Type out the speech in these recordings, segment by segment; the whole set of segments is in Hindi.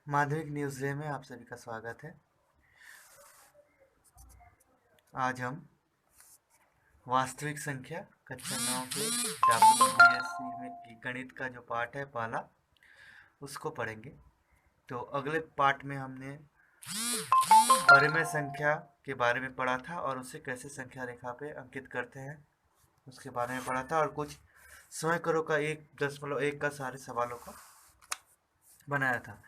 माध्यमिक न्यूज़ डे में आप सभी का स्वागत है। आज हम वास्तविक संख्या कक्षा 9 के WBSC में की गणित का जो पाठ है पहला उसको पढ़ेंगे। तो अगले पाठ में हमने परिमेय संख्या के बारे में पढ़ा था और उसे कैसे संख्या रेखा पे अंकित करते हैं उसके बारे में पढ़ा था और कुछ स्वयं करो का 1.1 का सारे सवालों का बनाया था।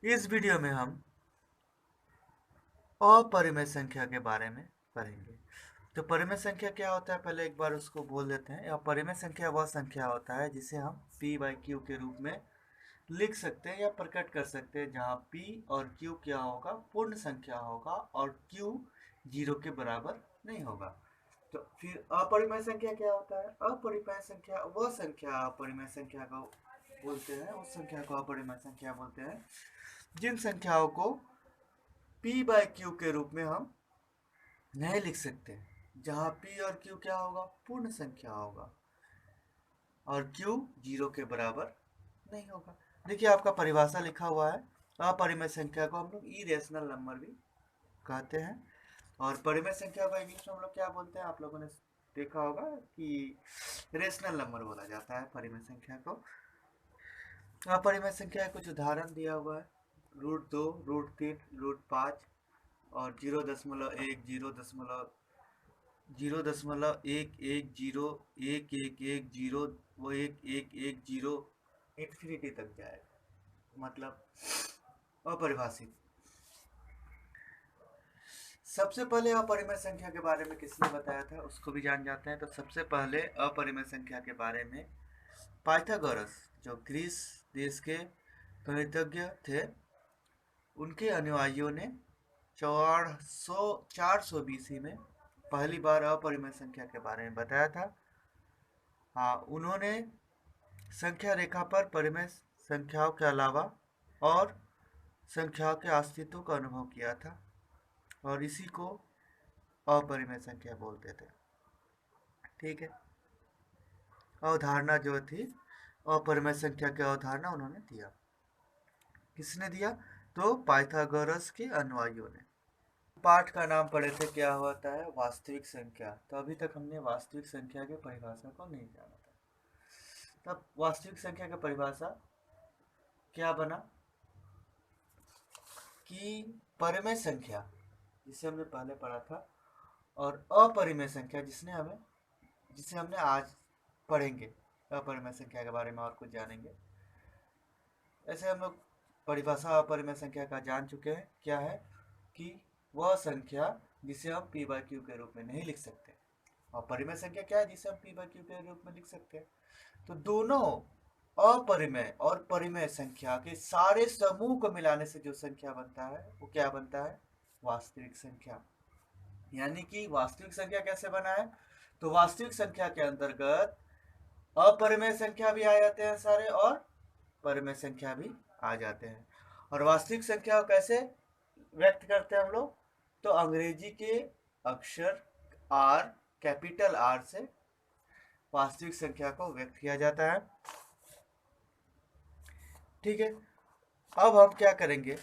इस वीडियो में हम अपरिमेय संख्या के बारे में पढ़ेंगे। तो परिमेय संख्या क्या होता है, पहले एक बार उसको बोल देते हैं। परिमेय संख्या वह संख्या होता है जिसे हम p/q के रूप में लिख सकते हैं या प्रकट कर सकते हैं, जहाँ p और q क्या होगा, पूर्ण संख्या होगा और q 0 के बराबर नहीं होगा। तो फिर अपरिमेय संख्या क्या होता है? अपरिमेय संख्या वह संख्या अपरिमेय संख्या को बोलते हैं, उस संख्या को अपरिमेय संख्या बोलते हैं जिन संख्याओं को p/q के रूप में हम नहीं लिख सकते, जहाँ p और q क्या होगा, पूर्ण संख्या होगा और q 0 के बराबर नहीं होगा। देखिए आपका परिभाषा लिखा हुआ है। अपरिमेय संख्या को हम लोग इरेशनल नंबर भी कहते हैं और परिमेय संख्या को इंग्लिश में हम लोग क्या बोलते हैं, आप लोगों ने देखा होगा कि रेशनल नंबर बोला जाता है परिमेय संख्या को। अपरिमेय संख्या कुछ उदाहरण दिया हुआ है, √2, √3, √5 और 0.1, 0.1110, वो 1110 इन्फिनिटी तक जाएगा, मतलब अपरिभाषित। सबसे पहले अपरिमेय संख्या के बारे में किसने बताया था उसको भी जान जाते हैं। तो सबसे पहले अपरिमेय संख्या के बारे में पाइथागोरस, जो ग्रीस देश के गणितज्ञ थे, उनके अनुयायियों ने 400 BC में पहली बार अपरिमेय संख्या के बारे में बताया था। हाँ, उन्होंने संख्या रेखा पर परिमेय संख्याओं के अलावा और संख्याओं के अस्तित्व का अनुभव किया था और इसी को अपरिमेय संख्या बोलते थे। ठीक है, अवधारणा जो थी अपरिमेय संख्या की अवधारणा उन्होंने दिया। किसने दिया? तो पाइथागोरस के अनुयायियों ने। पाठ का नाम पढ़े थे, क्या होता है वास्तविक संख्या। तो अभी तक हमने वास्तविक संख्या की परिभाषा को नहीं जाना था। तब वास्तविक संख्या की परिभाषा क्या बना कि परिमेय संख्या जिसे हमने पहले पढ़ा था और अपरिमेय संख्या जिसे हमने आज पढ़ेंगे। अपरिमेय संख्या के बारे में और कुछ जानेंगे। ऐसे हम लोग परिभाषा अपरिमेय संख्या का जान चुके हैं, क्या है कि वह संख्या जिसे हम p/q के रूप में नहीं लिख सकते, और परिमेय संख्या क्या है जिसे हम p/q के रूप में लिख सकते हैं। तो दोनों अपरिमेय और परिमेय संख्या के सारे समूह को मिलाने से जो संख्या बनता है वो क्या बनता है, वास्तविक संख्या। यानी कि वास्तविक संख्या कैसे बना है, तो वास्तविक संख्या के अंतर्गत अपरिमेय संख्या भी आ जाते हैं सारे और परिमेय संख्या भी आ जाते हैं। और वास्तविक संख्या को कैसे व्यक्त करते हैं हम लोग, तो अंग्रेजी के अक्षर R, कैपिटल R से वास्तविक संख्या को व्यक्त किया जाता है। ठीक है, अब हम क्या करेंगे,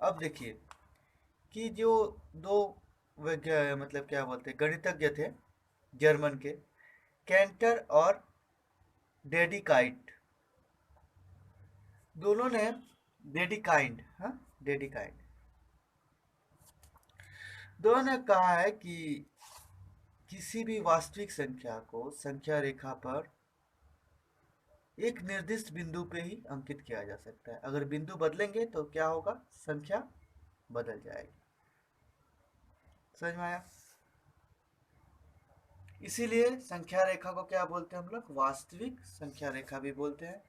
अब देखिए कि जो दो मतलब क्या बोलते हैं गणितज्ञ थे जर्मन के, कैंटर और डेडिकाइट, दोनों ने डेडिकाइंड दोनों ने कहा है कि किसी भी वास्तविक संख्या को संख्या रेखा पर एक निर्दिष्ट बिंदु पे ही अंकित किया जा सकता है। अगर बिंदु बदलेंगे तो क्या होगा, संख्या बदल जाएगी। समझ में आया? इसीलिए संख्या रेखा को क्या बोलते हैं हम लोग, वास्तविक संख्या रेखा भी बोलते हैं।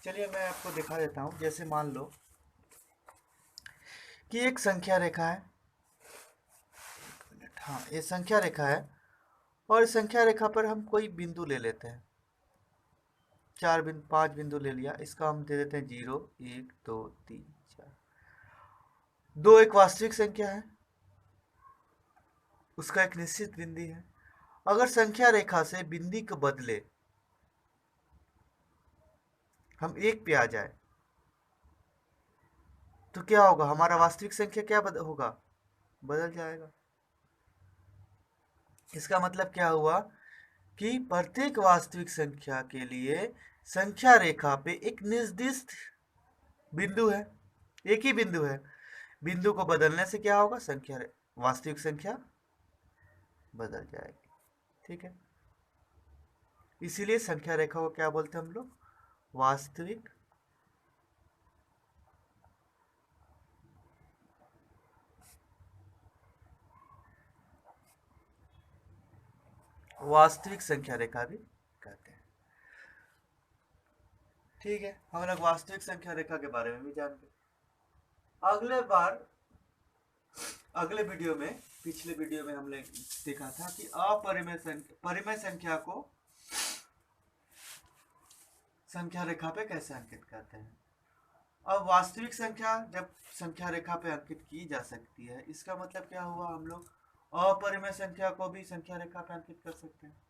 चलिए मैं आपको दिखा देता हूं। जैसे मान लो कि एक संख्या रेखा है, हाँ ये संख्या रेखा है और संख्या रेखा पर हम कोई बिंदु ले लेते हैं, 5 बिंदु ले लिया, इसका हम दे देते हैं 0, 1, 2, 3, 4। 2 एक वास्तविक संख्या है, उसका एक निश्चित बिंदु है। अगर संख्या रेखा से बिंदु को बदले, हम 1 पे आ जाए तो क्या होगा, हमारा वास्तविक संख्या क्या होगा, बदल जाएगा। इसका मतलब क्या हुआ कि प्रत्येक वास्तविक संख्या के लिए संख्या रेखा पे एक निर्दिष्ट बिंदु है, एक ही बिंदु है। बिंदु को बदलने से क्या होगा, संख्या वास्तविक संख्या बदल जाएगी। ठीक है, इसीलिए संख्या रेखा को क्या बोलते हैं हम लोग, वास्तविक संख्या रेखा भी कहते हैं। ठीक है, हम लोग वास्तविक संख्या रेखा के बारे में भी जान गए। अगले वीडियो में, पिछले वीडियो में हमने देखा था कि परिमेय संख्या को संख्या रेखा पे कैसे अंकित करते हैं। अब वास्तविक संख्या जब संख्या रेखा पे अंकित की जा सकती है, इसका मतलब क्या हुआ, हम लोग अपरिमेय संख्या को भी संख्या रेखा पे अंकित कर सकते हैं।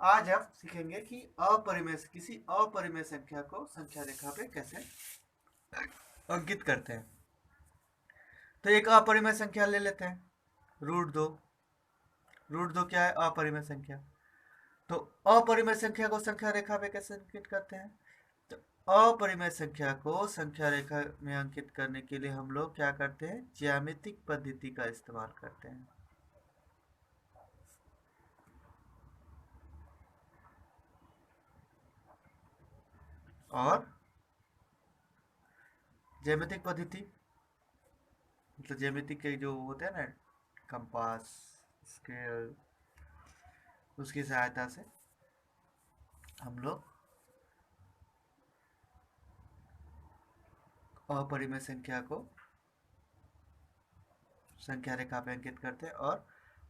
आज आप सीखेंगे कि किसी अपरिमेय संख्या को संख्या रेखा पे कैसे अंकित करते हैं। तो एक अपरिमेय संख्या ले लेते हैं, √2। √2 क्या है, अपरिमेय संख्या। तो अपरिमेय संख्या को संख्या रेखा पे कैसे अंकित करते हैं, तो अपरिमेय संख्या को संख्या रेखा में अंकित करने के लिए हम लोग क्या करते हैं, ज्यामितिक पद्धति का इस्तेमाल करते हैं। और ज्यामितिक पद्धति मतलब ज्यामितिक के जो होते हैं ना, कंपास, स्केल, उसकी सहायता से हम लोग अपरिमेय संख्या को संख्या रेखा पे अंकित करते हैं। और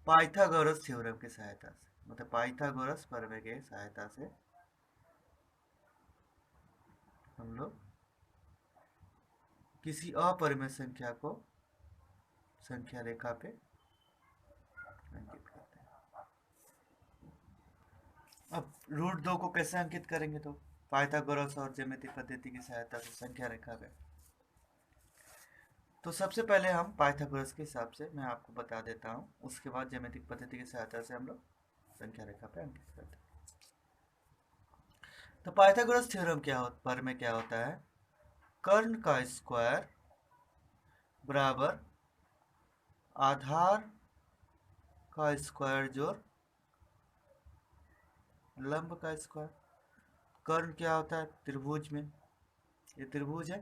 पाइथागोरस थ्योरम की सहायता से, मतलब पाइथागोरस प्रमेय की सहायता से हम लोग किसी अपरिमेय संख्या को संख्या रेखा पे अंकित करते हैं। अब √2 को कैसे अंकित करेंगे, तो पाइथागोरस और ज्यामितिक पद्धति की सहायता से संख्या रेखा पे। तो सबसे पहले हम पाइथागोरस के हिसाब से मैं आपको बता देता हूँ, उसके बाद ज्यामितिक पद्धति की सहायता से हम लोग संख्या रेखा पे अंकित करते हैं। तो पाइथागोरस थ्योरम क्या होता है, कर्ण का स्क्वायर बराबर आधार का स्क्वायर जोड़ लंब का स्क्वायर। कर्ण क्या होता है, त्रिभुज में, ये त्रिभुज है,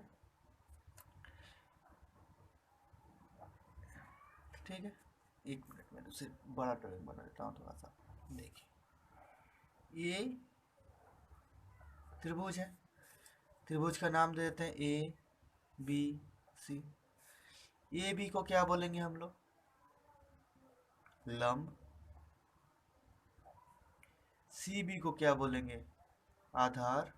ठीक है। एक मिनट में उसे बड़ा ड्राइंग बना देता हूँ थोड़ा सा, देखिए ये त्रिभुज है, त्रिभुज का नाम दे देते हैं ABC। AB को क्या बोलेंगे हम लोग, लंब। CB को क्या बोलेंगे, आधार।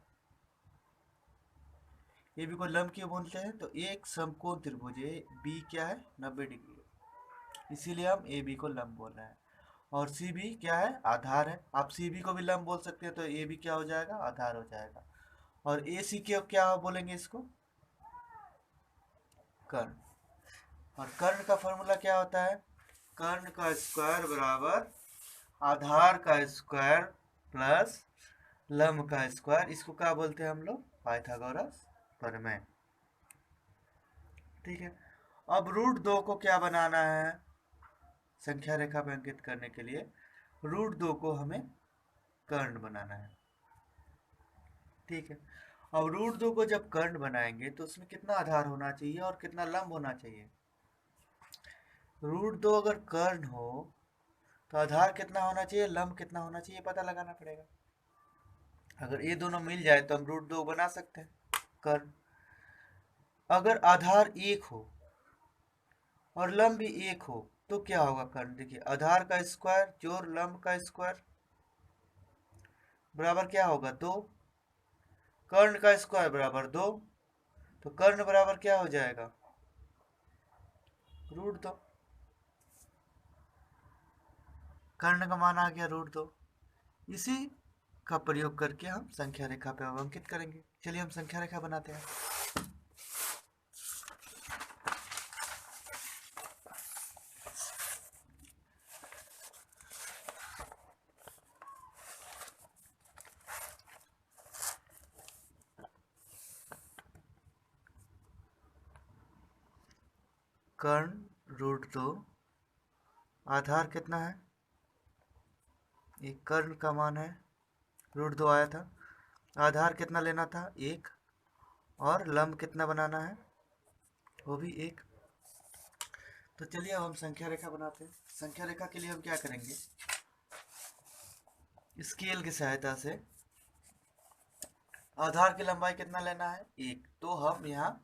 AB को लंब क्यों बोलते हैं, तो एक समकोण त्रिभुज है, B क्या है, 90 डिग्री है, इसीलिए हम AB को लंब बोल रहे हैं। और CB क्या है, आधार है। आप CB को भी लंब बोल सकते हैं, तो AB क्या हो जाएगा, आधार हो जाएगा। और AC के क्या बोलेंगे इसको, कर्ण। और कर्ण का फॉर्मूला क्या होता है, कर्ण का स्क्वायर बराबर आधार का स्क्वायर प्लस लंब का स्क्वायर। इसको क्या बोलते हैं हम लोग, पाइथागोरस प्रमेय। ठीक है, अब √2 को क्या बनाना है, संख्या रेखा पे अंकित करने के लिए √2 को हमें कर्ण बनाना है। ठीक है, अब √2 को जब कर्ण बनाएंगे तो उसमें कितना आधार होना चाहिए और कितना लंब होना चाहिए। √2 अगर कर्ण हो तो आधार कितना होना चाहिए, लंब कितना होना चाहिए, पता लगाना पड़ेगा। अगर ये दोनों मिल जाए तो हम √2 बना सकते हैं कर्ण। अगर आधार 1 हो और लंब भी 1 हो तो क्या होगा कर्ण, देखिए आधार का स्क्वायर जोड़ लंब का स्क्वायर बराबर क्या होगा, 2। कर्ण का स्क्वायर बराबर 2, तो कर्ण बराबर क्या हो जाएगा, √2। कर्ण का मान आ गया √2। इसी का प्रयोग करके हम संख्या रेखा पे अंकित करेंगे। चलिए हम संख्या रेखा बनाते हैं। कर्ण √2, आधार कितना है, एक कर्ण का मान है √2 आया था, आधार कितना लेना था 1, और लंब कितना बनाना है वो भी 1। तो चलिए अब हम संख्या रेखा बनाते हैं। संख्या रेखा के लिए हम क्या करेंगे, स्केल की सहायता से आधार की लंबाई कितना लेना है 1, तो हम यहाँ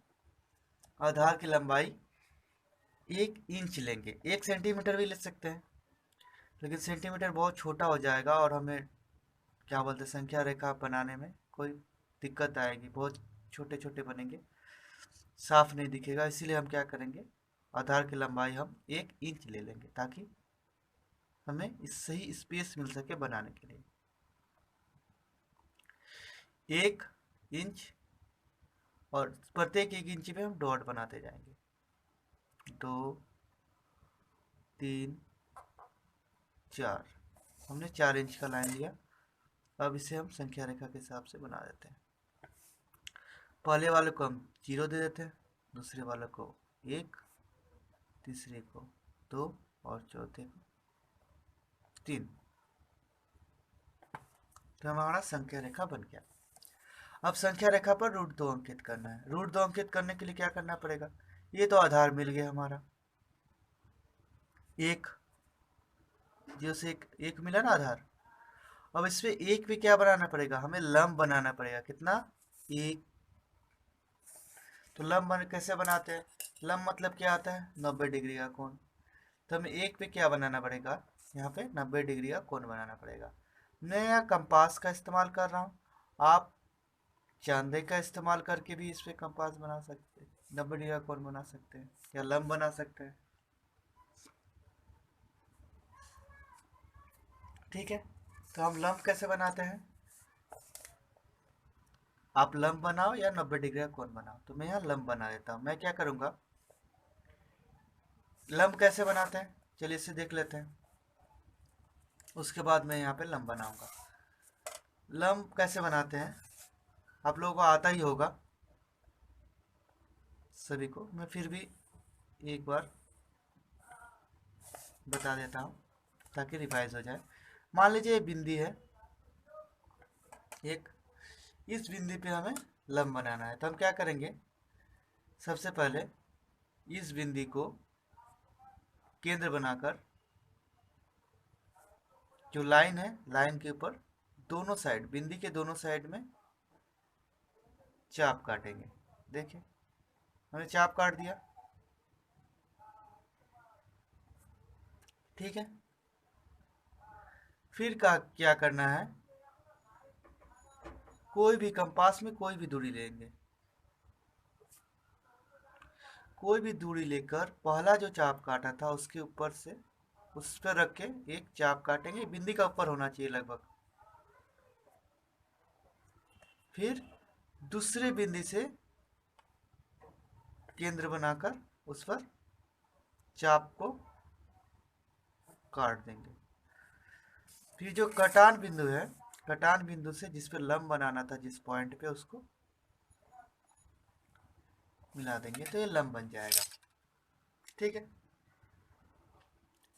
आधार की लंबाई 1 इंच लेंगे। 1 सेंटीमीटर भी ले सकते हैं, लेकिन सेंटीमीटर बहुत छोटा हो जाएगा और हमें क्या बोलते हैं संख्या रेखा बनाने में कोई दिक्कत आएगी, बहुत छोटे छोटे बनेंगे, साफ नहीं दिखेगा। इसीलिए हम क्या करेंगे, आधार की लंबाई हम 1 इंच ले लेंगे ताकि हमें इस सही स्पेस मिल सके बनाने के लिए। 1 इंच, और प्रत्येक 1 इंच में हम डॉट बनाते जाएंगे, 2 3 4, हमने 4 इंच का लाइन लिया। अब इसे हम संख्या रेखा के हिसाब से बना देते हैं। पहले वाले को हम 0 दे देते हैं, दूसरे वाले को 1, तीसरे को 2 और चौथे को 3। तो हमारा संख्या रेखा बन गया। अब संख्या रेखा पर √2 अंकित करना है। √2 अंकित करने के लिए क्या करना पड़ेगा, ये तो आधार मिल गया हमारा 1, जो से एक मिला ना आधार। अब इसमें 1 पे क्या बनाना पड़ेगा, हमें लंब बनाना पड़ेगा, कितना 1। तो लंब कैसे बनाते हैं, लंब मतलब क्या आता है 90 डिग्री का कोण। तो हमें 1 पे क्या बनाना पड़ेगा, यहाँ पे 90 डिग्री का कोण बनाना पड़ेगा। मैं यहाँ कंपास का इस्तेमाल कर रहा हूँ, आप चांदे का इस्तेमाल करके भी इस पे कंपास बना सकते हैं, 90 डिग्री का कोण बना सकते हैं या लंब बना सकते हैं। ठीक है, तो हम लंब कैसे बनाते हैं, आप लंब बनाओ या 90 डिग्री का कोण बनाओ। तो मैं यहाँ लंब बना देता हूँ। मैं क्या करूँगा, लंब कैसे बनाते हैं चलिए इसे देख लेते हैं, उसके बाद मैं यहाँ पे लंब बनाऊंगा। लंब कैसे बनाते हैं आप लोगों को आता ही होगा सभी को, मैं फिर भी एक बार बता देता हूँ ताकि रिवाइज हो जाए। मान लीजिए ये बिंदी है एक, इस बिंदी पे हमें लंब बनाना है। तो हम क्या करेंगे, सबसे पहले इस बिंदी को केंद्र बनाकर जो लाइन है, लाइन के ऊपर दोनों साइड, बिंदी के दोनों साइड में चाप काटेंगे। देखिए हमने चाप काट दिया, ठीक है। फिर क्या करना है, कोई भी कंपास में कोई भी दूरी लेंगे, कोई भी दूरी लेकर पहला जो चाप काटा था उसके ऊपर से उस पर रख के एक चाप काटेंगे, बिंदी का ऊपर होना चाहिए लगभग। फिर दूसरे बिंदी से केंद्र बनाकर उस पर चाप को काट देंगे। फिर जो कटान बिंदु है, कटान बिंदु से जिस पे लंब बनाना था जिस पॉइंट पे, उसको मिला देंगे तो ये लंब बन जाएगा। ठीक है,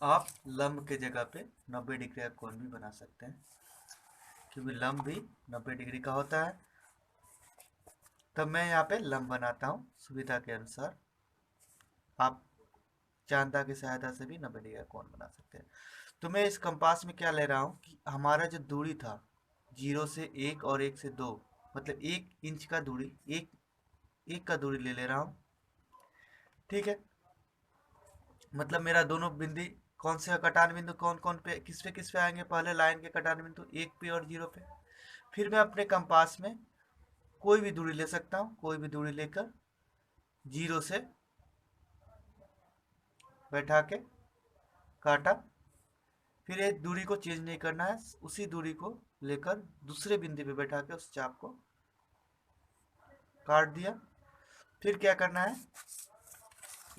आप लंब के जगह पे 90 डिग्री का कोण भी बना सकते हैं, क्योंकि लंब भी 90 डिग्री का होता है। तब मैं यहाँ पे लंब बनाता हूँ सुविधा के अनुसार, आप चांदा की सहायता से भी 90 डिग्री का कोण बना सकते हैं। तो मैं इस कंपास में क्या ले रहा हूँ कि हमारा जो दूरी था 0 से 1 और 1 से 2, मतलब 1 इंच का दूरी, एक का दूरी ले रहा हूँ। ठीक है, मतलब मेरा दोनों बिंदी कौन से कटान बिंदु कौन कौन पे किस पे आएंगे, पहले लाइन के कटान बिंदु 1 पे और 0 पे। फिर मैं अपने कंपास में कोई भी दूरी ले सकता हूँ, कोई भी दूरी लेकर 0 से बैठा के काटा। फिर एक दूरी को चेंज नहीं करना है, उसी दूरी को लेकर दूसरे बिंदु पे बैठा के उस चाप को काट दिया। फिर क्या करना है,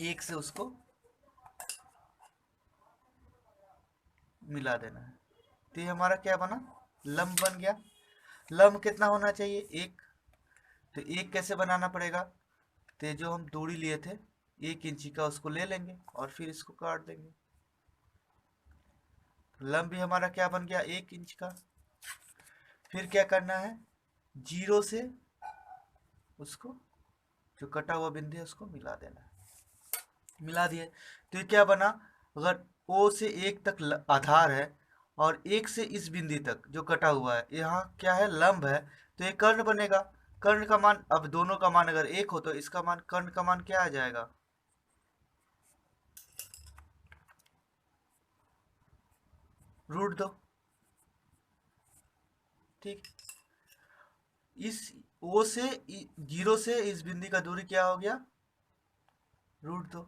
एक से उसको मिला देना है। तो ये हमारा क्या बना, लंब बन गया। लंब कितना होना चाहिए 1, तो 1 कैसे बनाना पड़ेगा, तो जो हम दूरी लिए थे 1 इंची का उसको ले लेंगे और फिर इसको काट देंगे। लंब भी हमारा क्या बन गया, 1 इंच का। फिर क्या करना है, 0 से उसको जो कटा हुआ बिंदु है उसको मिला देना है। मिला दिए तो ये क्या बना, अगर O से 1 तक आधार है और 1 से इस बिंदु तक जो कटा हुआ है यहाँ क्या है, लंब है, तो ये कर्ण बनेगा। कर्ण का मान, अब दोनों का मान अगर 1 हो तो इसका मान, कर्ण का मान क्या आ जाएगा, √2। ठीक, इस O से 0 से इस बिंदु का दूरी क्या हो गया, √2।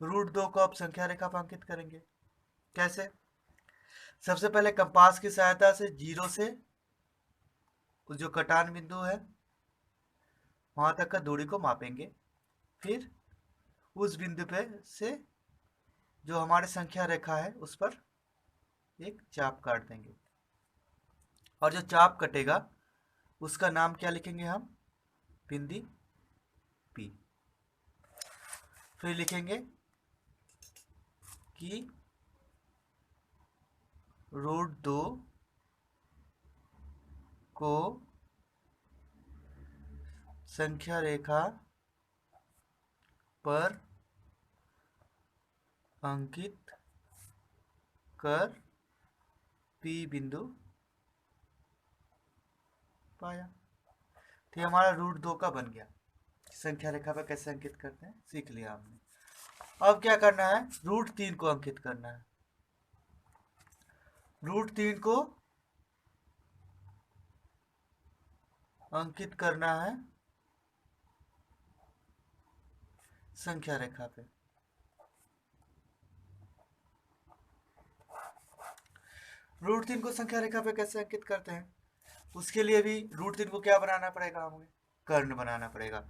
√2 को आप संख्या रेखा पर अंकित करेंगे। कैसे, सबसे पहले कंपास की सहायता से 0 से जो कटान बिंदु है वहां तक का दूरी को मापेंगे। फिर उस बिंदु पे से जो हमारे संख्या रेखा है उस पर एक चाप काट देंगे, और जो चाप कटेगा उसका नाम क्या लिखेंगे हम, बिंदु P। फिर लिखेंगे कि √2 को संख्या रेखा पर अंकित कर P बिंदु पाया। तो ये हमारा √2 का बन गया। संख्या रेखा पर कैसे अंकित करते हैं सीख लिया हमने। अब क्या करना है, √3 को अंकित करना है। √3 को अंकित करना है संख्या रेखा पे। √3 को संख्या रेखा पे कैसे अंकित करते हैं, उसके लिए भी √3 को क्या बनाना पड़ेगा, हमें कर्ण बनाना पड़ेगा।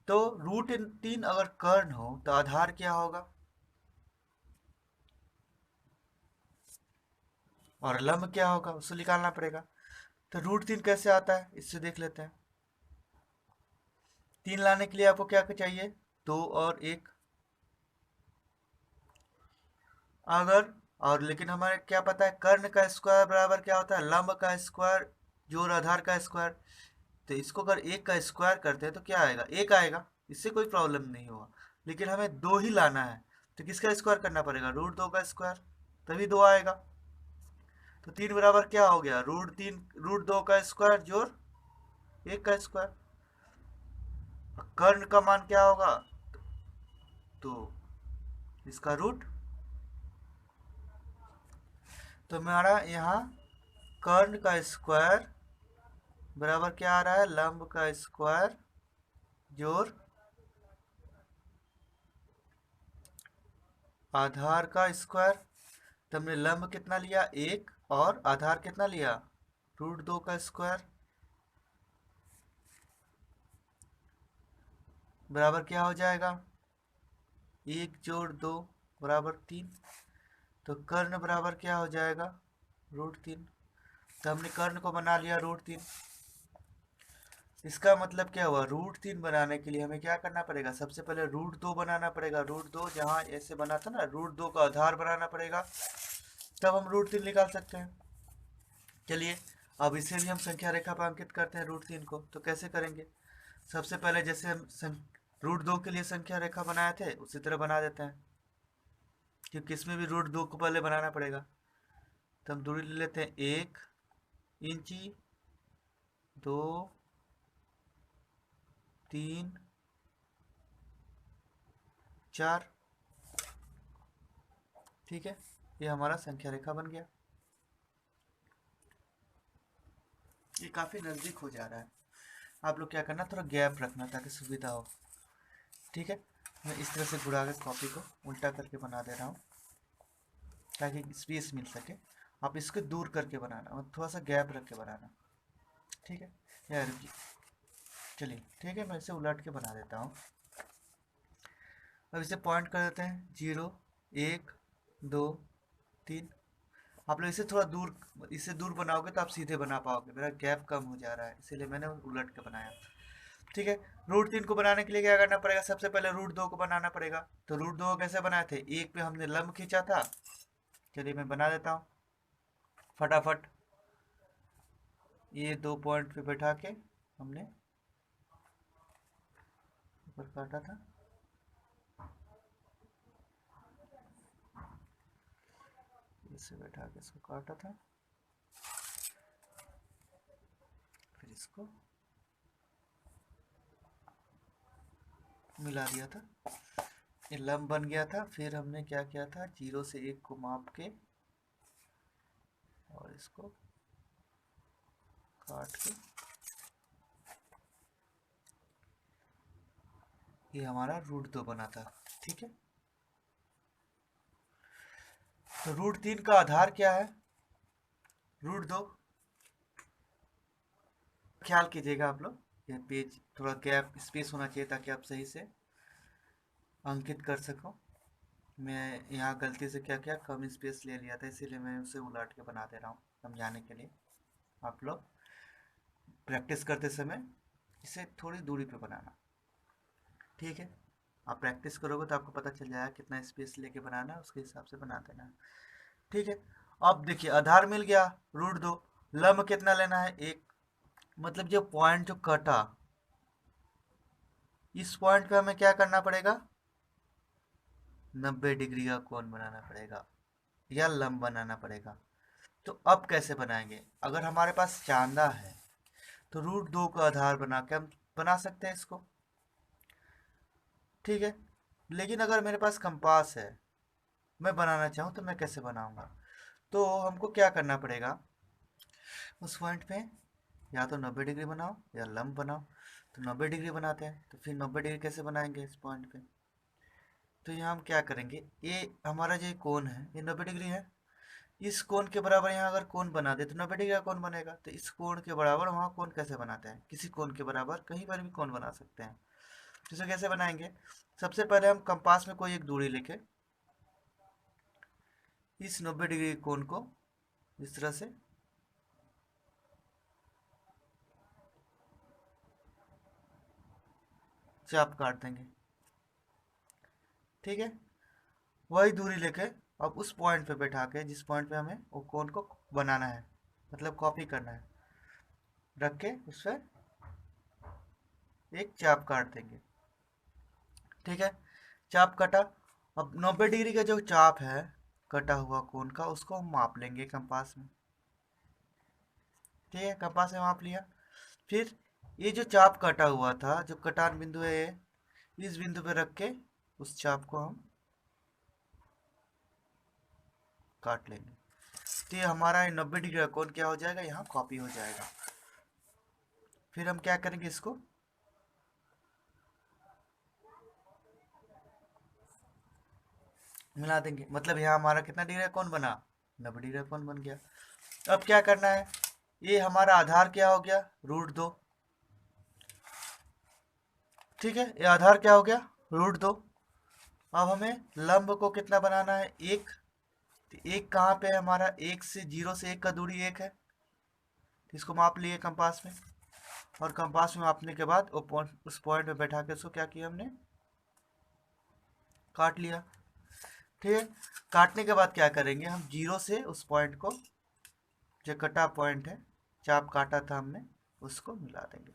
तो √3 अगर कर्ण हो तो आधार क्या होगा, और लंब क्या होगा उसको निकालना पड़ेगा। तो √3 कैसे आता है इससे देख लेते हैं। 3 लाने के लिए आपको क्या चाहिए, 2 और 1। अगर, और लेकिन हमारे क्या पता है, कर्ण का स्क्वायर बराबर क्या होता है, लंब का स्क्वायर जोड़ आधार का स्क्वायर। तो इसको अगर 1 का स्क्वायर करते हैं तो क्या आएगा, 1 आएगा, इससे कोई प्रॉब्लम नहीं होगा। लेकिन हमें 2 ही लाना है, तो किसका स्क्वायर करना पड़ेगा, √2 का स्क्वायर, तभी 2 आएगा। तो 3 बराबर क्या हो गया, √2 का स्क्वायर जोड़ 1 का स्क्वायर। कर्ण का मान क्या होगा, तो इसका रूट। तो हमारा यहाँ कर्ण का स्क्वायर बराबर क्या आ रहा है, लंब का स्क्वायर जोड़ आधार का स्क्वायर। तो हमने लंब कितना लिया, 1, और आधार कितना लिया, √2 का स्क्वायर, बराबर क्या हो जाएगा, 1 जोड़ 2 बराबर 3। तो कर्ण बराबर क्या हो जाएगा, √3। तो हमने कर्ण को बना लिया √3। इसका मतलब क्या हुआ, √3 बनाने के लिए हमें क्या करना पड़ेगा, सबसे पहले √2 बनाना पड़ेगा। √2 जहाँ ऐसे बना था ना, √2 का आधार बनाना पड़ेगा, तब हम √3 निकाल सकते हैं। चलिए अब इसे भी हम संख्या रेखा पर अंकित करते हैं √3 को। तो कैसे करेंगे, सबसे पहले जैसे हम √2 के लिए संख्या रेखा बनाए थे उसी तरह बना देते हैं, क्योंकि इसमें भी √2 को पहले बनाना पड़ेगा। तो हम दूरी ले लेते हैं 1 इंची, 2, 3, 4। ठीक है, ये हमारा संख्या रेखा बन गया। ये काफ़ी नज़दीक हो जा रहा है। आप लोग क्या करना, थोड़ा गैप रखना ताकि सुविधा हो। ठीक है, मैं इस तरह से घुरा के कॉपी को उल्टा करके बना दे रहा हूँ ताकि स्पेस मिल सके। आप इसको दूर करके बनाना और थोड़ा सा गैप रख के बनाना। ठीक है, यार जी चलिए, ठीक है, मैं इसे उलट के बना देता हूँ। अब इसे पॉइंट कर देते हैं, 0, 1, 2, 3। आप लोग इसे थोड़ा दूर, इससे दूर बनाओगे तो आप सीधे बना पाओगे। मेरा गैप कम हो जा रहा है, इसीलिए मैंने उलट के बनाया। ठीक है। √3 को बनाने के लिए क्या करना पड़ेगा, सबसे पहले √2 को बनाना पड़ेगा। तो √2 कैसे बनाए थे, एक पे हमने लंब खींचा था। चलिए मैं बना देता हूँ फटाफट। ये 2 पॉइंट पे बैठा के हमने ऊपर काटा था। इसे बैठा के इसको काटा था, फिर इसको मिला दिया था, ये लंब बन गया था। फिर हमने क्या किया था, 0 से 1 को माप के और इसको काट के ये हमारा √2 बना था। ठीक है। तो √3 का आधार क्या है, √2। ख्याल कीजिएगा आप लोग, ये पेज थोड़ा गैप स्पेस होना चाहिए ताकि आप सही से अंकित कर सको। मैं यहाँ गलती से क्या किया, कम स्पेस ले लिया था, इसीलिए मैं उसे उलट के बना दे रहा हूँ समझाने के लिए। आप लोग प्रैक्टिस करते समय इसे थोड़ी दूरी पे बनाना। ठीक है। आप प्रैक्टिस करोगे तो आपको पता चल जाएगा कितना स्पेस लेके बनाना है, उसके हिसाब से बना देना। ठीक है। अब देखिए आधार मिल गया √2, लंब कितना लेना है, 1। मतलब जो पॉइंट जो कटा, इस पॉइंट पे हमें क्या करना पड़ेगा, 90 डिग्री का कोण बनाना पड़ेगा या लंब बनाना पड़ेगा। तो अब कैसे बनाएंगे, अगर हमारे पास चांदा है तो √2 का आधार बना के हम बना सकते हैं इसको। ठीक है। लेकिन अगर मेरे पास कंपास है, मैं बनाना चाहूँ तो मैं कैसे बनाऊंगा, तो हमको क्या करना पड़ेगा, उस पॉइंट पे या तो 90 डिग्री बनाओ या लंब बनाओ। तो 90 डिग्री बनाते हैं, तो फिर 90 डिग्री कैसे बनाएंगे इस पॉइंट पे, तो यहाँ हम क्या करेंगे, ये हमारा जो कोण है ये 90 डिग्री है। इस कोण के बराबर यहाँ अगर कोण बना दे तो 90 डिग्री का कोण बनेगा। तो इस कोण के बराबर वहाँ कोण कैसे बनाते हैं, किसी कोण के बराबर कहीं पर भी कोण बना सकते हैं। तो इसे कैसे बनाएंगे, सबसे पहले हम कंपास में कोई एक दूरी लेके इस 90 डिग्री कोण को इस तरह से चाप काट देंगे। ठीक है। वही दूरी लेके अब उस पॉइंट पे बैठा के, जिस पॉइंट पे हमें वो कोण को बनाना है, मतलब कॉपी करना है, रख के उस पर एक चाप काट देंगे। ठीक है। चाप कटा। अब 90 डिग्री का जो चाप है कटा हुआ कोण का, उसको हम माप लेंगे कंपास में। ठीक है, कंपास में माप लिया। फिर ये जो चाप कटा हुआ था, जो कटान बिंदु है ये, इस बिंदु पे रख के उस चाप को हम काट लेंगे। तो ये हमारा 90 डिग्री का कोण क्या हो जाएगा, यहाँ कॉपी हो जाएगा। फिर हम क्या करेंगे, इसको मिला देंगे। मतलब यहाँ हमारा कितना डिग्री का कोण बना, 90 डिग्री का कोण बन गया। अब क्या करना है, ये हमारा आधार क्या हो गया, √2। ठीक है, ये आधार क्या हो गया, √2। अब हमें लंब को कितना बनाना है, 1। तो 1 कहाँ पे है हमारा, 1 से 0 से 1 का दूरी 1 है। तो इसको माप लिए कंपास में, और कंपास में मापने के बाद उस पॉइंट पे बैठा के उसको क्या किया हमने, काट लिया। ठीक है। काटने के बाद क्या करेंगे, हम 0 से उस पॉइंट को, जो कटा पॉइंट है, चाप काटा था हमने, उसको मिला देंगे।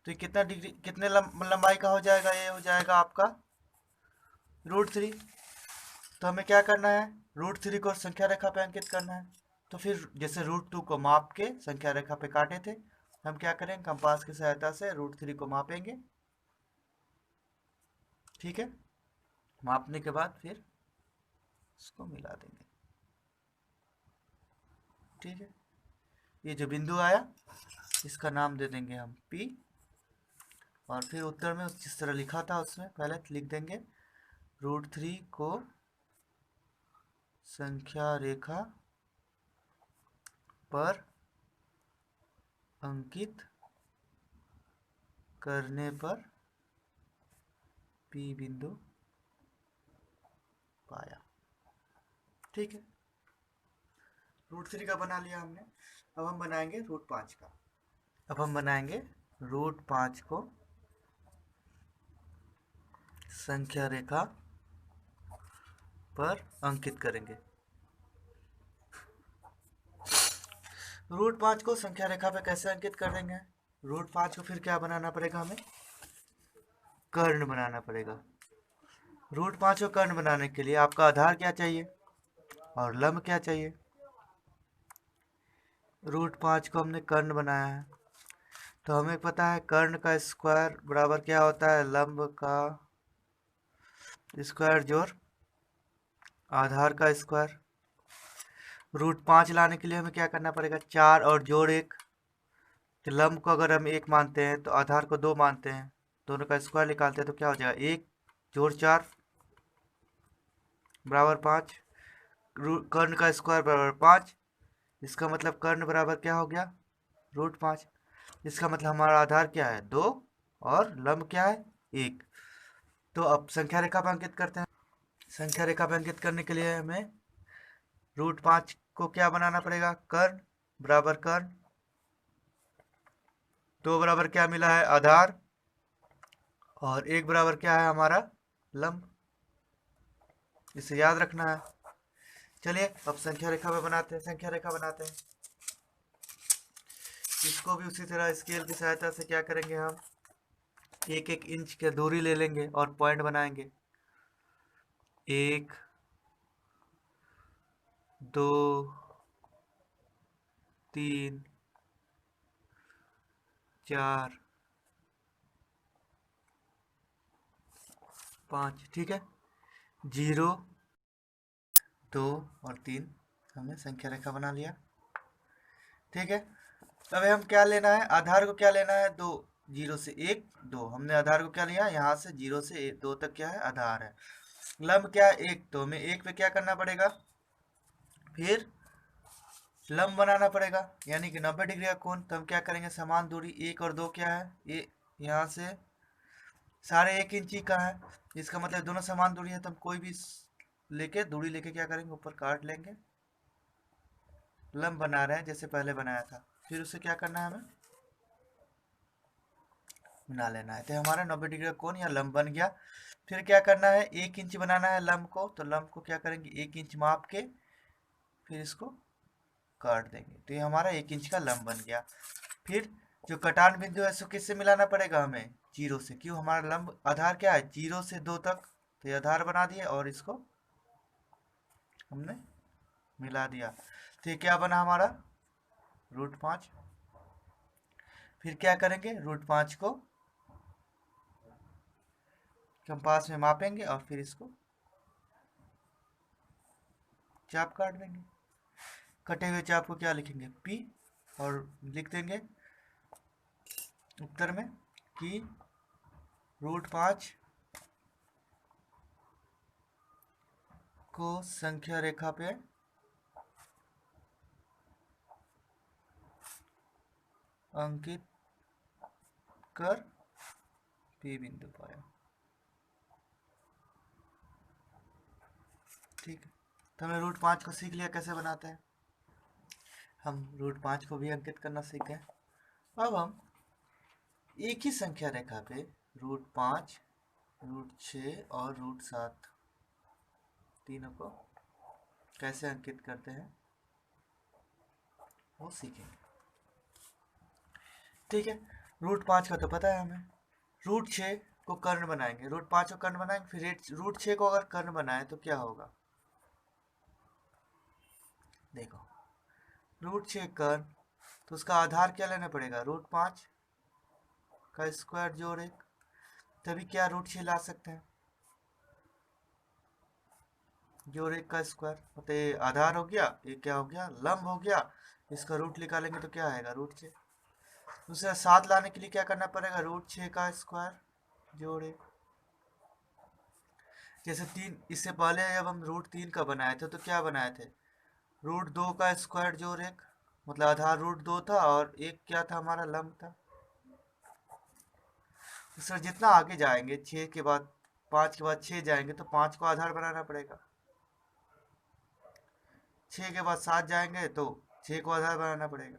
तो ये कितना डिग्री, कितने लंबाई का हो जाएगा, ये हो जाएगा आपका √3। तो हमें क्या करना है, √3 को संख्या रेखा पे अंकित करना है। तो फिर जैसे √2 को माप के संख्या रेखा पे काटे थे, हम क्या करेंगे, कंपास की सहायता से √3 को मापेंगे। ठीक है। मापने के बाद फिर इसको मिला देंगे। ठीक है। ये जो बिंदु आया इसका नाम दे देंगे हम P, और फिर उत्तर में जिस तरह लिखा था उसमें पहले लिख देंगे, √3 को संख्या रेखा पर अंकित करने पर P बिंदु पाया। ठीक है, √3 का बना लिया हमने। अब हम बनाएंगे √5 का। अब हम बनाएंगे रूट 5 को संख्या रेखा पर अंकित करेंगे। रूट 5 को संख्या रेखा पे कैसे अंकित कर देंगे? रूट 5 को फिर क्या बनाना पड़ेगा हमें? कर्ण बनाना पड़ेगा। रूट 5 को कर्ण बनाने के लिए आपका आधार क्या चाहिए और लंब क्या चाहिए? रूट 5 को हमने कर्ण बनाया है तो हमें पता है कर्ण का स्क्वायर बराबर क्या होता है? लंब का स्क्वायर जोड़ आधार का स्क्वायर। रूट 5 लाने के लिए हमें क्या करना पड़ेगा? 4 और जोड़ 1। तो लंब को अगर हम 1 मानते हैं तो आधार को 2 मानते हैं, दोनों का स्क्वायर निकालते हैं तो क्या हो जाएगा? 1 जोड़ 4 बराबर 5। कर्ण का स्क्वायर बराबर 5। इसका मतलब कर्ण बराबर क्या हो गया? रूट 5। इसका मतलब हमारा आधार क्या है? 2 और लंब क्या है? 1। तो अब संख्या रेखा पर अंकित करते हैं। संख्या रेखा पर अंकित करने के लिए हमें रूट 5 को क्या बनाना पड़ेगा? कर्ण बराबर कर्ण। 2 बराबर क्या मिला है? आधार। और 1 बराबर क्या है हमारा? लंब। इसे याद रखना है। चलिए अब संख्या रेखा पे बनाते हैं। संख्या रेखा बनाते हैं, इसको भी उसी तरह स्केल की सहायता से क्या करेंगे? हम 1-1 इंच की दूरी ले लेंगे और पॉइंट बनाएंगे। 1 2 3 4 5। ठीक है, 0 2 और 3 हमने संख्या रेखा बना लिया। ठीक है, अब हम क्या लेना है? आधार को क्या लेना है? 2। 0 से 1 2। हमने आधार को क्या लिया? यहाँ से 0 से 2 तक क्या है? आधार है। लंब क्या है? 1। तो हमें 1 पे क्या करना पड़ेगा? फिर लंब बनाना पड़ेगा, यानी कि 90 डिग्री का कोण। तो हम क्या करेंगे? समान दूरी 1 और 2 क्या है? ये यहाँ से सारे 1 इंची का है, इसका मतलब दोनों समान दूरी है। तो हम कोई भी लेके दूरी लेके क्या करेंगे? ऊपर काट लेंगे। लंब बना रहे हैं जैसे पहले बनाया था, फिर उसे क्या करना है? हमें बना लेना है। तो हमारा 90 डिग्री का कोण या लंब बन गया। फिर क्या करना है? 1 इंच बनाना है लंब को। तो लंब को क्या करेंगे? 1 इंच माप के फिर इसको काट देंगे। तो ये हमारा 1 इंच का लंब बन गया। फिर जो कटान बिंदु है इसको किससे मिलाना पड़ेगा? हमें 0 से। क्यों? हमारा लंब आधार क्या है? 0 से 2 तक। तो ये आधार बना दिया और इसको हमने मिला दिया। तो ये क्या बना हमारा? रूट 5। फिर क्या करेंगे? रूट 5 को कंपास में मापेंगे और फिर इसको चाप काट देंगे। कटे हुए चाप को क्या लिखेंगे? P। और लिख देंगे उत्तर में कि रूट 5 को संख्या रेखा पे अंकित कर P बिंदु पाया। ठीक है, तो हमने रूट 5 को सीख लिया कैसे बनाते हैं। हम रूट 5 को भी अंकित करना सीख गए। अब हम एक ही संख्या रेखा पे रूट 5, रूट 6 और रूट 7 तीनों को कैसे अंकित करते हैं वो सीखेंगे। ठीक है, रूट 5 का तो पता है हमें। रूट 6 को कर्ण बनाएंगे, रूट 5 को कर्ण बनाएंगे, फिर रूट 6 को अगर कर्ण बनाए तो क्या होगा? देखो, रूट 6 कर्ण, तो उसका आधार क्या लेना पड़ेगा? रूट 5 का स्क्वायर जोड़ 1। तभी क्या रूट 6 ला सकते हैं? जोड़ 1 का स्क्वायर। तो ये आधार हो गया, ये क्या हो गया? लंब हो गया। इसका रूट निकालेंगे तो क्या आएगा? रूट 6। दूसरा 7 लाने के लिए क्या करना पड़ेगा? रूट 6 का स्क्वायर जोड़ 1। जैसे 3, इससे पहले जब हम रूट 3 का बनाए थे तो क्या बनाए थे? रूट 2 का स्क्वायर जोड़ 1। मतलब आधार रूट 2 था और 1 क्या था? हमारा लंब था। तो सर जितना आगे जाएंगे 6 के बाद 5 के बाद 6 जाएंगे तो 5 को आधार बनाना पड़ेगा। 6 के बाद 7 जाएंगे तो 6 को आधार बनाना पड़ेगा।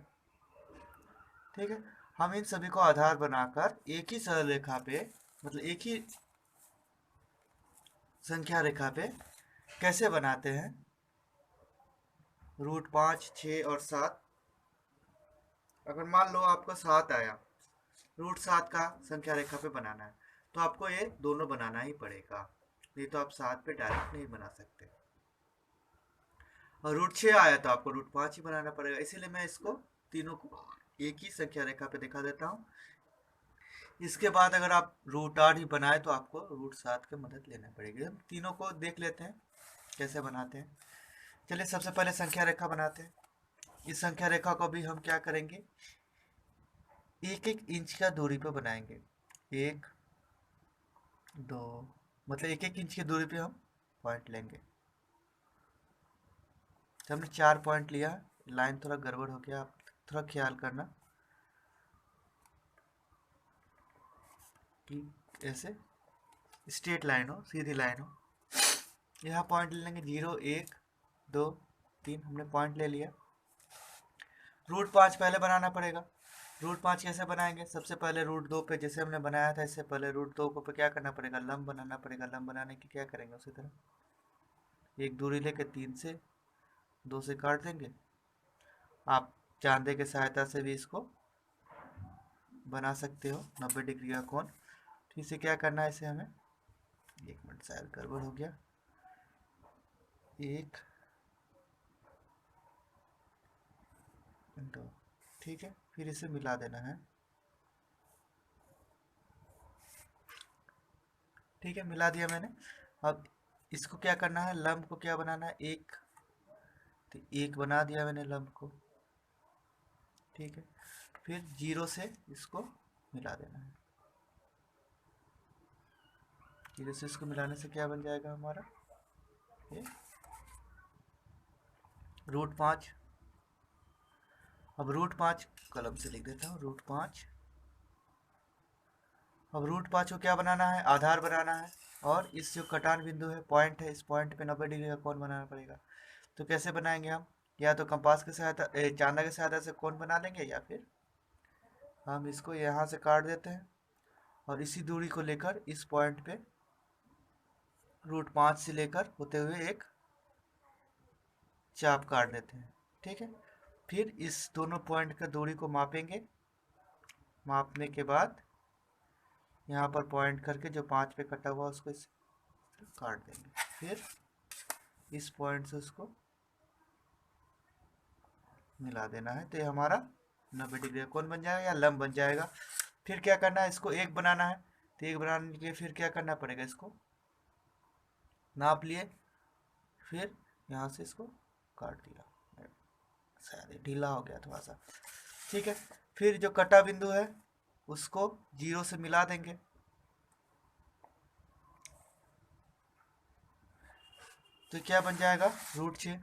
ठीक है, हम इन सभी को आधार बनाकर एक ही सरल रेखा पे, मतलब एक ही संख्या रेखा पे कैसे बनाते हैं। √5, 6 और 7। अगर मान लो आपको 7 आया, √7 का संख्या रेखा पे बनाना है, तो आपको ये दोनों बनाना ही पड़ेगा, नहीं तो आप 7 पे डायरेक्ट नहीं बना सकते। और √6 आया तो आपको √5 ही बनाना पड़ेगा, इसीलिए मैं इसको तीनों को एक ही संख्या रेखा पे दिखा देता हूँ। इसके बाद अगर आप √8 ही बनाए तो आपको √7 की मदद लेना पड़ेगी। हम तीनों को देख लेते हैं कैसे बनाते हैं। चलिए सबसे पहले संख्या रेखा बनाते हैं। इस संख्या रेखा को भी हम क्या करेंगे, 1-1 इंच का दूरी पे बनाएंगे। 1, 2, मतलब 1-1 इंच की दूरी पे हम पॉइंट लेंगे। तो हमने 4 पॉइंट लिया, लाइन थोड़ा गड़बड़ हो गया, आप थोड़ा ख्याल करना कि ऐसे स्ट्रेट लाइन हो, सीधी लाइन हो। यहाँ पॉइंट ले लेंगे 0, 1, 2, 3, हमने पॉइंट ले लिया। √5 पहले बनाना पड़ेगा। √5 कैसे बनाएंगे, सबसे पहले √2 पे जैसे हमने बनाया था, इससे पहले √2 को पे क्या करना पड़ेगा, लंब बनाना पड़ेगा। लंब बनाने की क्या करेंगे, उसी तरह एक दूरी लेके 3 से 2 से काट देंगे। आप चांदे के सहायता से भी इसको बना सकते हो, 90 डिग्री का कोण। तो इसे क्या करना है, इसे हमें, 1 मिनट शायद गड़बड़ हो गया, 1, 2, ठीक है। फिर इसे मिला देना है, ठीक है, मिला दिया मैंने। अब इसको क्या करना है, लंब को क्या बनाना है, 1, तो 1 बना दिया मैंने लंब को, ठीक है। फिर 0 से इसको मिला देना है। 0 से इसको मिलाने से क्या बन जाएगा हमारा, ये √5। अब √5 कलम से लिख देता हूँ, √5। अब √5 को क्या बनाना है, आधार बनाना है। और इस जो कटान बिंदु है, पॉइंट है, इस पॉइंट पे 90 डिग्री का कोण बनाना पड़ेगा। तो कैसे बनाएंगे हम, या तो कंपास की सहायता, चांदा की सहायता से कोण बना लेंगे, या फिर हम इसको यहाँ से काट देते हैं और इसी दूरी को लेकर इस पॉइंट पे √5 से लेकर होते हुए एक चाप काट देते हैं, ठीक है। फिर इस दोनों पॉइंट का दूरी को मापेंगे। मापने के बाद यहाँ पर पॉइंट करके जो 5 पे कटा हुआ उसको इस काट देंगे। फिर इस पॉइंट से उसको मिला देना है, तो ये हमारा 90 डिग्री का कोण बन जाएगा या लंब बन जाएगा। फिर क्या करना है, इसको 1 बनाना है। तो 1 बनाने के लिए फिर क्या करना पड़ेगा, इसको नाप लिए, फिर यहाँ से इसको काट दिया, शायद ढीला हो गया थोड़ा सा, ठीक है। फिर जो कटा बिंदु है उसको 0 से मिला देंगे, तो क्या बन जाएगा, √6।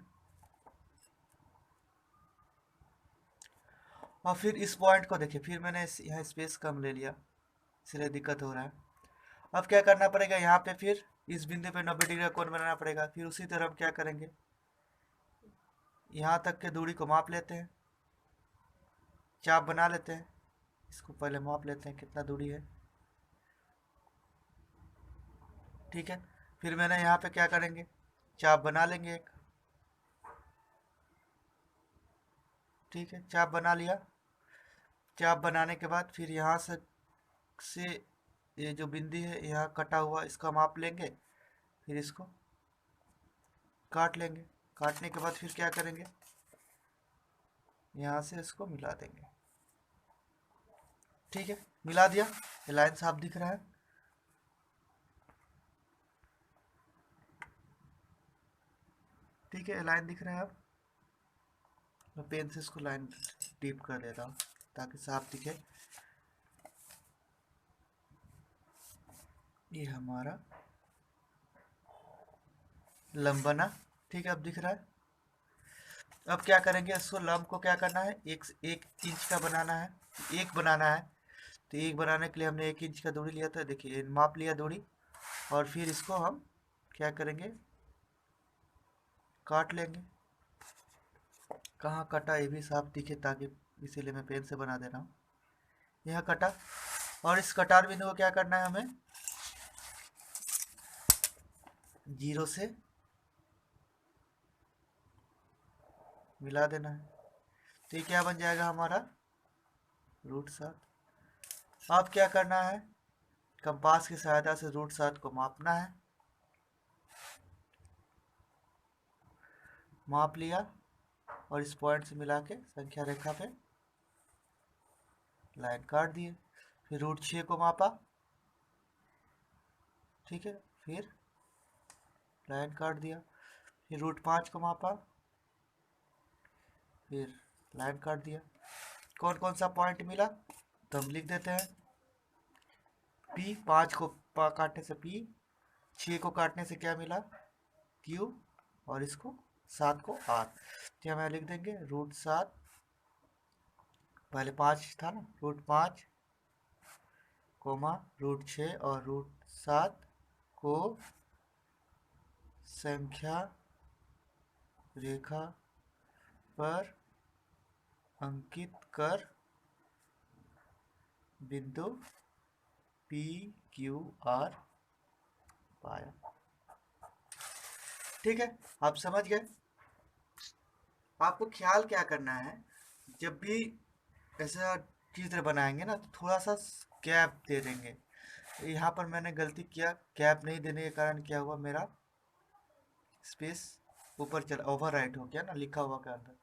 और फिर इस पॉइंट को देखिए, फिर मैंने यहाँ स्पेस कम ले लिया, इसलिए दिक्कत हो रहा है। अब क्या करना पड़ेगा, यहाँ पे फिर इस बिंदु पे 90 डिग्री का कोण बनाना पड़ेगा। फिर उसी तरह हम क्या करेंगे, यहाँ तक के दूरी को माप लेते हैं, चाप बना लेते हैं। इसको पहले माप लेते हैं कितना दूरी है, ठीक है। फिर मैंने यहाँ पे क्या करेंगे, चाप बना लेंगे एक, ठीक है, चाप बना लिया। चाप बनाने के बाद फिर यहाँ से ये जो बिंदी है यहाँ कटा हुआ, इसका माप लेंगे, फिर इसको काट लेंगे। काटने के बाद फिर क्या करेंगे, यहाँ से इसको मिला देंगे, ठीक है, मिला दिया। ये लाइन साफ दिख रहा है, ठीक है, लाइन दिख रहा है। अब मैं पेन से इसको लाइन डीप कर देता हूँ ताकि साफ दिखे। ये हमारा लंब बना, ठीक है, अब दिख रहा है। अब क्या करेंगे, इसको लंब को क्या करना है, 1 इंच का बनाना है, 1 बनाना है। तो 1 बनाने के लिए हमने 1 इंच का दूरी लिया था, देखिए माप लिया दूरी। और फिर इसको हम क्या करेंगे, काट लेंगे। कहाँ कटा ये भी साफ दिखे, ताकि इसीलिए मैं पेन से बना दे रहा हूँ। यह कटा, और इस कटार बिंदु को क्या करना है हमें, 0 से मिला देना है। तो ये क्या बन जाएगा हमारा, √7। अब क्या करना है, कंपास की सहायता से √7 को मापना है। माप लिया और इस पॉइंट से मिला के संख्या रेखा पे लाइन काट दिए। फिर √6 को मापा, ठीक है, फिर लाइन काट दिया। फिर √5 को मापा, फिर लाइन काट दिया। कौन कौन सा पॉइंट मिला तो हम लिख देते हैं, P, 5 को काटने से P, 6 को काटने से क्या मिला, Q, और इसको 7 को R। तो हम लिख देंगे √7, पहले 5 था ना, √5 कोमा √6 और √7 को संख्या रेखा पर अंकित कर बिंदु PQR पाया। ठीक है, आप समझ गए। आपको ख्याल क्या करना है, जब भी ऐसा चित्र बनाएंगे ना तो थोड़ा सा गैप दे देंगे। यहाँ पर मैंने गलती किया, गैप नहीं देने के कारण क्या हुआ, मेरा स्पेस ऊपर चला, ओवर राइट हो गया ना लिखा हुआ के अंदर।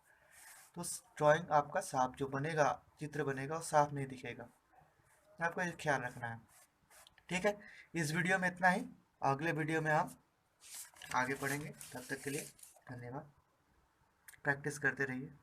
तो ड्राइंग आपका साफ जो बनेगा, चित्र बनेगा वो साफ नहीं दिखेगा। आपको ये ख्याल रखना है। ठीक है, इस वीडियो में इतना ही। अगले वीडियो में हम आगे पढ़ेंगे। तब तक के लिए धन्यवाद। प्रैक्टिस करते रहिए।